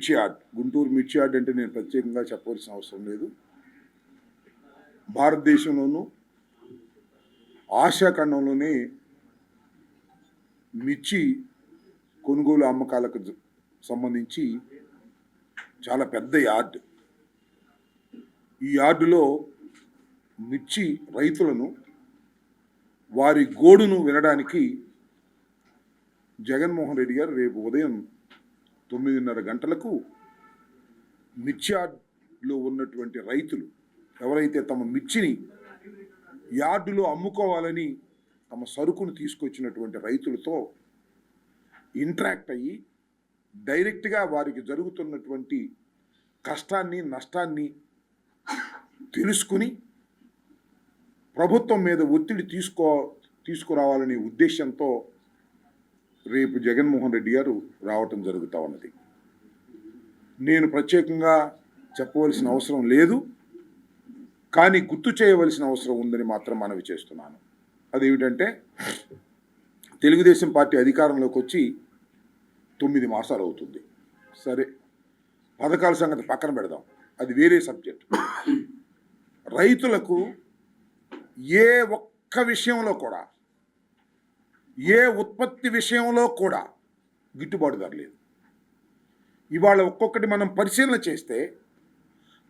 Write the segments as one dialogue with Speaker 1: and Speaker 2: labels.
Speaker 1: మిర్చి యార్డ్, గుంటూరు మిర్చి యార్డ్ అంటే నేను ప్రత్యేకంగా చెప్పవలసిన అవసరం లేదు. భారతదేశంలోనూ ఆసియా ఖండంలోనే మిర్చి కొనుగోలు అమ్మకాలకు సంబంధించి చాలా పెద్ద యార్డ్. ఈ యార్డులో మిర్చి రైతులను వారి గోడును వినడానికి జగన్మోహన్ రెడ్డి గారు రేపు ఉదయం 9:30 గంటలకు మిర్చి యార్డులో ఉన్నటువంటి రైతులు ఎవరైతే తమ మిర్చిని యార్డులో అమ్ముకోవాలని తమ సరుకును తీసుకొచ్చినటువంటి రైతులతో ఇంటరాక్ట్ అయ్యి డైరెక్ట్గా వారికి జరుగుతున్నటువంటి కష్టాన్ని నష్టాన్ని తెలుసుకుని ప్రభుత్వం మీద ఒత్తిడి తీసుకురావాలనే ఉద్దేశంతో రేపు జగన్మోహన్ రెడ్డి గారు రావటం జరుగుతూ ఉన్నది. నేను ప్రత్యేకంగా చెప్పవలసిన అవసరం లేదు, కానీ గుర్తు చేయవలసిన అవసరం ఉందని మాత్రం మనవి చేస్తున్నాను. అదేమిటంటే తెలుగుదేశం పార్టీ అధికారంలోకి వచ్చి 9 మాసాలు అవుతుంది. సరే, పథకాల సంగతి పక్కన పెడదాం, అది వేరే సబ్జెక్ట్. రైతులకు ఏ ఒక్క విషయంలో కూడా, ఏ ఉత్పత్తి విషయంలో కూడా గిట్టుబాటు ధర లేదు. ఇవాళ ఒక్కొక్కటి మనం పరిశీలన చేస్తే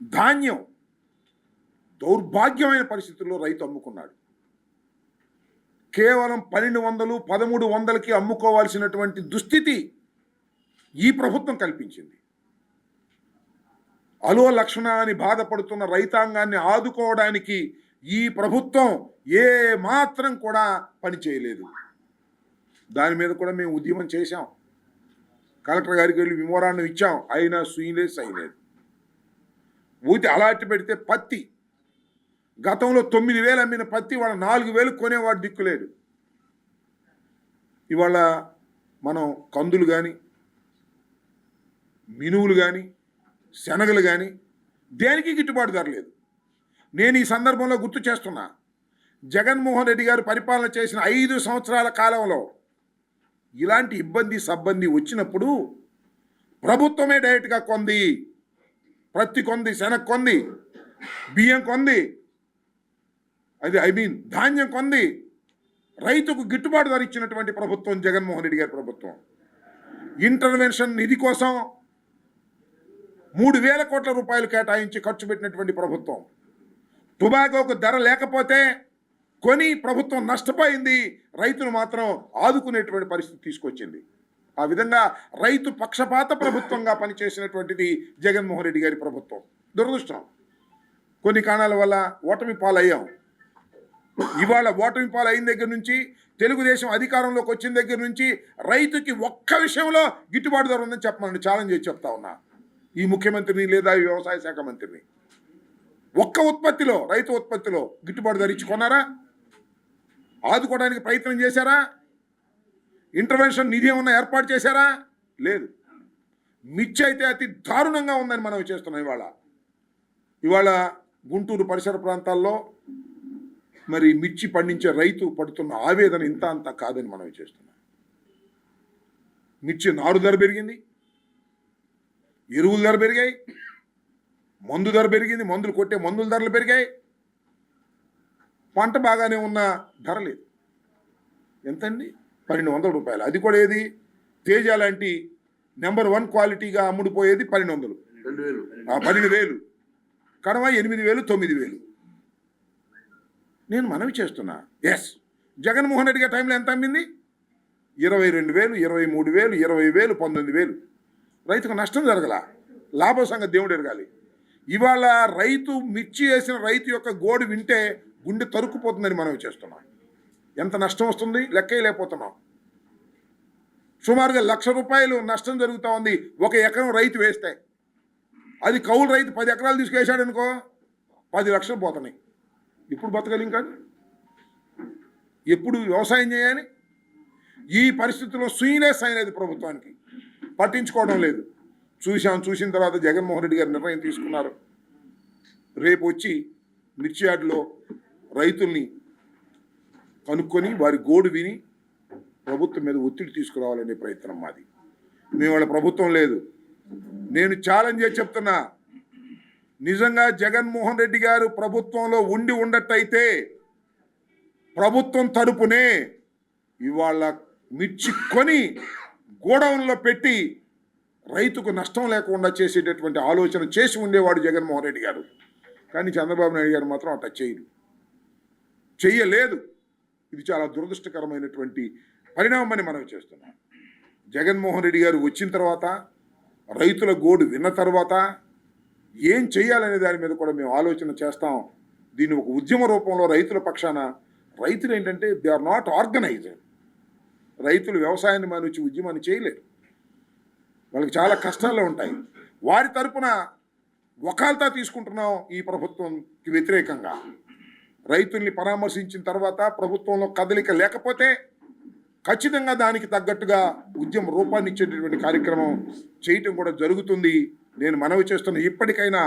Speaker 1: ధాన్యం దౌర్భాగ్యమైన పరిస్థితుల్లో రైతు అమ్ముకున్నాడు. కేవలం 1200, 1300కి అమ్ముకోవాల్సినటువంటి దుస్థితి ఈ ప్రభుత్వం కల్పించింది. అలో లక్షణ అని బాధపడుతున్న రైతాంగాన్ని ఆదుకోవడానికి ఈ ప్రభుత్వం ఏ మాత్రం కూడా పని చేయలేదు. దాని మీద కూడా మేము ఉద్యమం చేశాం, కలెక్టర్ గారికి వెళ్ళి విమోరాన్ని ఇచ్చాం, అయినా సూయలేదు సైలేదు. ఊతి అలాంటి పెడితే పత్తి గతంలో 9,000 అమ్మిన పత్తి వాళ్ళ 4,000 కొనేవాడు దిక్కులేడు. ఇవాళ మనం కందులు కానీ, మినువులు కానీ, శనగలు కానీ దేనికి గిట్టుబాటు ధర లేదు. నేను ఈ సందర్భంలో గుర్తు చేస్తున్నా, జగన్మోహన్ రెడ్డి గారు పరిపాలన చేసిన 5 సంవత్సరాల కాలంలో ఇలాంటి ఇబ్బంది సబ్బంది వచ్చినప్పుడు ప్రభుత్వమే డైరెక్ట్గా కొంది, ప్రత్తి కొంది, శనగ కొంది, బియ్యం కొంది, ధాన్యం కొంది, రైతుకు గిట్టుబాటు ధర ఇచ్చినటువంటి ప్రభుత్వం జగన్మోహన్ రెడ్డి గారి ప్రభుత్వం. ఇంటర్వెన్షన్ నిధి కోసం 3,000 కోట్ల రూపాయలు కేటాయించి ఖర్చు పెట్టినటువంటి ప్రభుత్వం. టొబాకోకు ధర లేకపోతే కొని ప్రభుత్వం నష్టపోయింది, రైతును మాత్రం ఆదుకునేటువంటి పరిస్థితి తీసుకొచ్చింది. ఆ విధంగా రైతు పక్షపాత ప్రభుత్వంగా పనిచేసినటువంటిది జగన్మోహన్ రెడ్డి గారి ప్రభుత్వం. దురదృష్టం, కొన్ని కారణాల వల్ల ఓటమి పాలయ్యాం. ఇవాళ ఓటమి పాలు అయిన దగ్గర నుంచి, తెలుగుదేశం అధికారంలోకి వచ్చిన దగ్గర నుంచి రైతుకి ఒక్క విషయంలో గిట్టుబాటు ధర ఉందని చెప్పమని ఛాలెంజ్ చేసి చెప్తా ఉన్నా ఈ ముఖ్యమంత్రిని లేదా ఈ వ్యవసాయ శాఖ మంత్రిని. ఒక్క ఉత్పత్తిలో, రైతు ఉత్పత్తిలో గిట్టుబాటు ధర ఇచ్చి కొన్నారా? ఆదుకోవడానికి ప్రయత్నం చేశారా? ఇంటర్వెన్షన్ నిధి ఏమన్నా ఏర్పాటు చేశారా? లేదు. మిర్చి అయితే అతి దారుణంగా ఉందని మనం చేస్తున్నాం. ఇవాళ గుంటూరు పరిసర ప్రాంతాల్లో మరి మిర్చి పండించే రైతు పడుతున్న ఆవేదన ఇంత అంత కాదని మనం చేస్తున్నాం. మిర్చి నారు ధర పెరిగింది, ఎరువుల ధర పెరిగాయి, మందు ధర పెరిగింది, మందులు కొట్టే మందుల ధరలు పెరిగాయి, పంట బాగానే ఉన్న ధర లేదు. ఎంతండి? 1,200 రూపాయలు. అది కూడా ఏది? తేజ లాంటి నెంబర్ 1 క్వాలిటీగా అమ్ముడుపోయేది 1,200, 12,000, కడవ 8,000, 9,000. నేను మనవి చేస్తున్నా, ఎస్, జగన్మోహన్ రెడ్డి గారి టైంలో ఎంత అమ్మింది? 22,000, 23,000, 20,000, 19,000. రైతుకు నష్టం జరగల, లాభం సంగతి దేవుడు ఎరగాలి. ఇవాళ రైతు మిర్చి వేసిన రైతు యొక్క గోడు వింటే గుండె తరుక్కుపోతుందని మనం చేస్తున్నాం. ఎంత నష్టం వస్తుంది లెక్కలేకపోతున్నాం. సుమారుగా 1,00,000 రూపాయలు నష్టం జరుగుతూ ఉంది 1 ఎకరం రైతు వేస్తే. అది కౌలు రైతు 10 ఎకరాలు తీసుకువేసాడు అనుకో, 10 లక్షలు పోతున్నాయి. ఇప్పుడు బతకలేం కాదు, ఎప్పుడు వ్యవసాయం చేయాలి? ఈ పరిస్థితుల్లో సీరియస్ అయినది ప్రభుత్వానికి, పట్టించుకోవడం లేదు. చూసిన తర్వాత జగన్మోహన్ రెడ్డి గారు నిర్ణయం తీసుకున్నారు, రేపు వచ్చి మిర్చి యార్డులో రైతుల్ని కనుక్కొని వారి గోడు విని ప్రభుత్వం మీద ఒత్తిడి తీసుకురావాలనే ప్రయత్నం మాది. మేము వాళ్ళ ప్రభుత్వం లేదు, నేను ఛాలెంజ్ చేసి చెప్తున్నా, నిజంగా జగన్మోహన్ రెడ్డి గారు ప్రభుత్వంలో ఉండట్టయితే ప్రభుత్వం తరపునే ఇవాళ మిర్చి కొని గోడౌన్లో పెట్టి రైతుకు నష్టం లేకుండా చేసేటటువంటి ఆలోచన చేసి ఉండేవాడు జగన్మోహన్ రెడ్డి గారు. కానీ చంద్రబాబు నాయుడు గారు మాత్రం అట్లా చెయ్యలేదు. ఇది చాలా దురదృష్టకరమైనటువంటి పరిణామమని మనం చేస్తున్నాం. జగన్మోహన్ రెడ్డి గారు వచ్చిన తర్వాత, రైతుల గోడు విన్న తర్వాత ఏం చేయాలనే దాని మీద కూడా మేము ఆలోచన చేస్తాం. దీన్ని ఒక ఉద్యమ రూపంలో రైతుల పక్షాన, రైతులు ఏంటంటే దే ఆర్ నాట్ ఆర్గనైజ్డ్. రైతులు వ్యవసాయాన్ని మానుచి ఉద్యమాన్ని చేయలేరు, వాళ్ళకి చాలా కష్టాలు ఉంటాయి. వారి తరపున వకాల్తా తీసుకుంటున్నాం ఈ ప్రభుత్వంకి వ్యతిరేకంగా. రైతుల్ని పరామర్శించిన తర్వాత ప్రభుత్వంలో కదలిక లేకపోతే ఖచ్చితంగా దానికి తగ్గట్టుగా ఉద్యమ రూపాన్ని ఇచ్చేటటువంటి కార్యక్రమం చేయటం కూడా జరుగుతుంది. నేను మనవి చేస్తున్న, ఇప్పటికైనా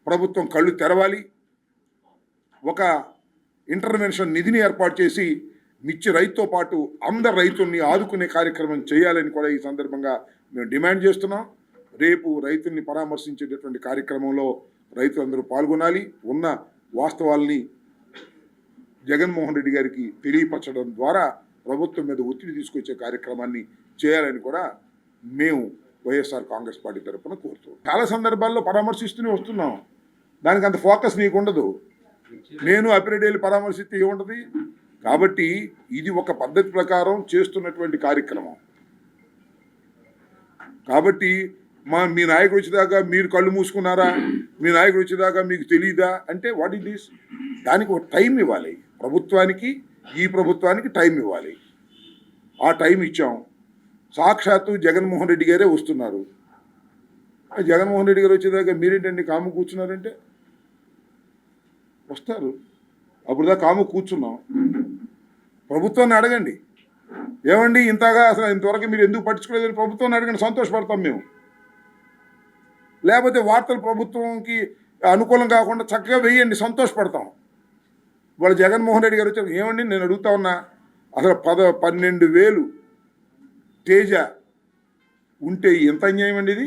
Speaker 1: ప్రభుత్వం కళ్ళు తెరవాలి. ఒక ఇంటర్వెన్షన్ నిధిని ఏర్పాటు చేసి మిర్చి రైతుతో పాటు అందరు రైతుల్ని ఆదుకునే కార్యక్రమం చేయాలని కూడా ఈ సందర్భంగా మేము డిమాండ్ చేస్తున్నాం. రేపు రైతుల్ని పరామర్శించేటటువంటి కార్యక్రమంలో రైతులందరూ పాల్గొనాలి. ఉన్న వాస్తవాల్ని జగన్మోహన్ రెడ్డి గారికి తెలియపరచడం ద్వారా ప్రభుత్వం మీద ఒత్తిడి తీసుకొచ్చే కార్యక్రమాన్ని చేయాలని కూడా మేము వైఎస్ఆర్ కాంగ్రెస్ పార్టీ తరఫున కోరుతున్నాం. చాలా సందర్భాల్లో పరామర్శిస్తూనే వస్తున్నాం, దానికి అంత ఫోకస్ నీకు ఉండదు. నేను అప్పిరెడ్డి పరామర్శిస్తే ఏముంటుంది? కాబట్టి ఇది ఒక పద్ధతి ప్రకారం చేస్తున్నటువంటి కార్యక్రమం. కాబట్టి మీ నాయకుడు వచ్చేదాకా మీరు కళ్ళు మూసుకున్నారా, మీ నాయకుడు వచ్చేదాకా మీకు తెలియదా అంటే వాట్ ఈస్ దిస్? దానికి ఒక టైం ఇవ్వాలి. ప్రభుత్వానికి, ఈ ప్రభుత్వానికి టైం ఇవ్వాలి. ఆ టైం ఇచ్చాం. సాక్షాత్తు జగన్మోహన్ రెడ్డి గారే వస్తున్నారు. జగన్మోహన్ రెడ్డి గారు వచ్చేదాకా మీరేంటండి కాము కూర్చున్నారంటే? వస్తారు. అప్పుడు దాకా కాము కూర్చున్నాం. ప్రభుత్వాన్ని అడగండి, ఏమండి ఇంతగా అసలు ఇంతవరకు మీరు ఎందుకు పట్టించుకోలేదని ప్రభుత్వాన్ని అడగండి, సంతోషపడతాం మేము. లేకపోతే వార్తలు ప్రభుత్వంకి అనుకూలం కాకుండా చక్కగా వేయండి, సంతోషపడతాం. వాళ్ళ జగన్మోహన్ రెడ్డి గారు వచ్చారు, ఏమండి నేను అడుగుతా ఉన్నా, అసలు 12,000 తేజ ఉంటే ఎంత అన్యాయం అండి ఇది?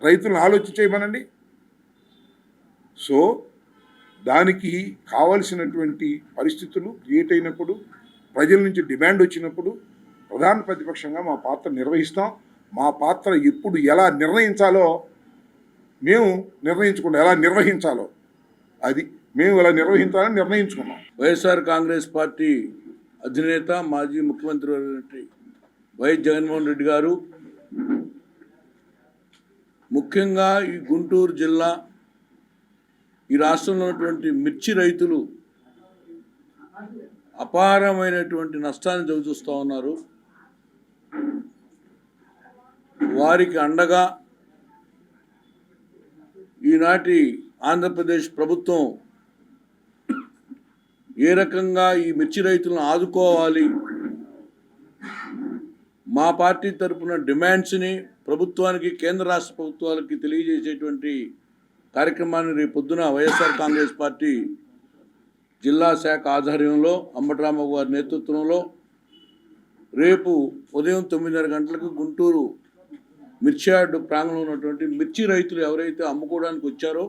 Speaker 1: రైతులను ఆలోచించేయమనండి. సో దానికి కావలసినటువంటి పరిస్థితులు క్రియేట్ అయినప్పుడు, ప్రజల నుంచి డిమాండ్ వచ్చినప్పుడు ప్రధాన ప్రతిపక్షంగా మా పాత్ర నిర్వహిస్తాం. మా పాత్ర ఎప్పుడు ఎలా నిర్ణయించాలో మేము నిర్ణయించుకున్నాం, ఎలా నిర్వహించాలో అది మేము ఎలా నిర్వహించాలని నిర్ణయించుకున్నాం.
Speaker 2: వైఎస్ఆర్ కాంగ్రెస్ పార్టీ అధినేత మాజీ ముఖ్యమంత్రి వైఎస్ జగన్మోహన్ రెడ్డి గారు ముఖ్యంగా ఈ గుంటూరు జిల్లా, ఈ రాష్ట్రంలో ఉన్నటువంటి మిర్చి రైతులు అపారమైనటువంటి నష్టాన్ని చవిచూస్తూ ఉన్నారు. వారికి అండగా ఈనాటి ఆంధ్రప్రదేశ్ ప్రభుత్వం ఏ రకంగా ఈ మిర్చి రైతులను ఆదుకోవాలి, మా పార్టీ తరఫున డిమాండ్స్ని ప్రభుత్వానికి, కేంద్ర రాష్ట్ర ప్రభుత్వాలకి తెలియజేసేటువంటి కార్యక్రమాన్ని రేపు పొద్దున వైఎస్ఆర్ కాంగ్రెస్ పార్టీ జిల్లా శాఖ ఆధ్వర్యంలో అంబటరామబాబు గారి నేతృత్వంలో రేపు ఉదయం 9:30 గంటలకు గుంటూరు మిర్చి యార్డు ప్రాంగణంలో ఉన్నటువంటి మిర్చి రైతులు ఎవరైతే అమ్ముకోవడానికి వచ్చారో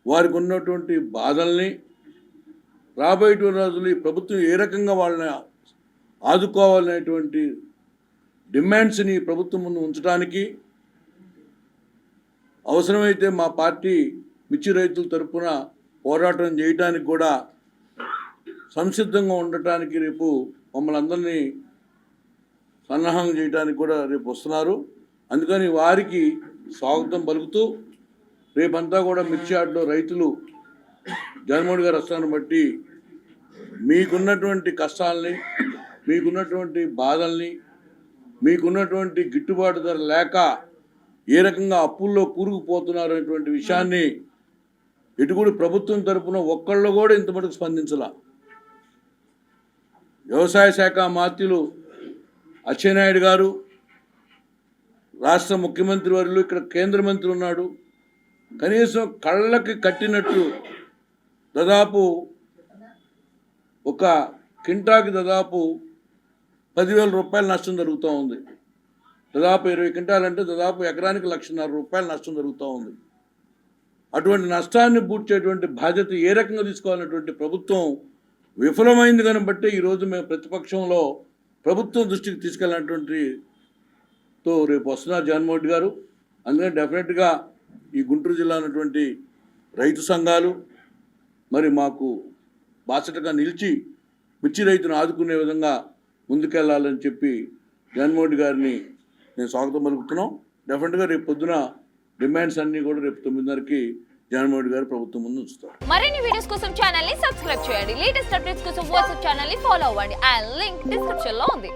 Speaker 2: వారికి ఉన్నటువంటి బాధల్ని, రాబోయేటువంటి రోజులు ఈ ప్రభుత్వం ఏ రకంగా వాళ్ళని ఆదుకోవాలనేటువంటి డిమాండ్స్ని ప్రభుత్వం ముందు ఉంచడానికి, అవసరమైతే మా పార్టీ మిర్చి రైతుల తరఫున పోరాటం చేయడానికి కూడా సంసిద్ధంగా ఉండటానికి రేపు మమ్మల్ని అందరినీ సన్నాహం చేయడానికి కూడా రేపు వస్తున్నారు. అందుకని వారికి స్వాగతం పలుకుతూ రేపంతా కూడా మిర్చి యార్డులో రైతులు జగన్మోహన్ గారు వస్తాను బట్టి మీకున్నటువంటి కష్టాలని, మీకున్నటువంటి బాధల్ని, మీకున్నటువంటి గిట్టుబాటు ధర లేక ఏ రకంగా అప్పుల్లో కూరుకుపోతున్నారు అనేటువంటి విషయాన్ని ఇటుకూడి ప్రభుత్వం తరఫున ఒక్కళ్ళు కూడా ఇంతమటుకు స్పందించాల. వ్యవసాయ శాఖ మంత్రులు అచ్చెన్నాయుడు గారు, రాష్ట్ర ముఖ్యమంత్రి వర్యులు, ఇక్కడ కేంద్ర మంత్రి ఉన్నాడు, కనీసం కళ్ళకి కట్టినట్టు దాదాపు ఒక కింటాకి దాదాపు 10,000 రూపాయల నష్టం జరుగుతూ ఉంది. దాదాపు 20 క్వింటాలంటే దాదాపు ఎకరానికి 1,50,000 రూపాయల నష్టం జరుగుతూ ఉంది. అటువంటి నష్టాన్ని పూడ్చేటువంటి బాధ్యత ఏ రకంగా తీసుకోవాలన్నటువంటి ప్రభుత్వం విఫలమైంది కనుక బట్టే ఈరోజు మేము ప్రతిపక్షంలో ప్రభుత్వం దృష్టికి తీసుకెళ్ళినటువంటి రేపు వస్తున్నారు జగన్మోహన్ రెడ్డి గారు. అందుకని డెఫినెట్గా ఈ గుంటూరు జిల్లా ఉన్నటువంటి రైతు సంఘాలు మరి మాకు బాసటగా నిలిచి మిర్చి రైతును ఆదుకునే విధంగా ముందుకెళ్లాలని చెప్పి జగన్మోహన్ రెడ్డి గారిని నేను స్వాగతం పలుకుతున్నాం. డెఫినెట్గా రేపు పొద్దున డిమాండ్స్ అన్నీ కూడా రేపు 9:30కి జగన్మోహన్ రెడ్డి గారు ప్రభుత్వం ముందు ఉంచుతారు.
Speaker 3: మరిన్ని వీడియోస్ కోసం ఛానల్ ని సబ్స్క్రైబ్ చేయండి. లేటెస్ట్ అప్డేట్స్ కోసం వాట్సాప్ ఛానల్ ని ఫాలో అవ్వండి. ఆ లింక్ డిస్క్రిప్షన్ లో ఉంది.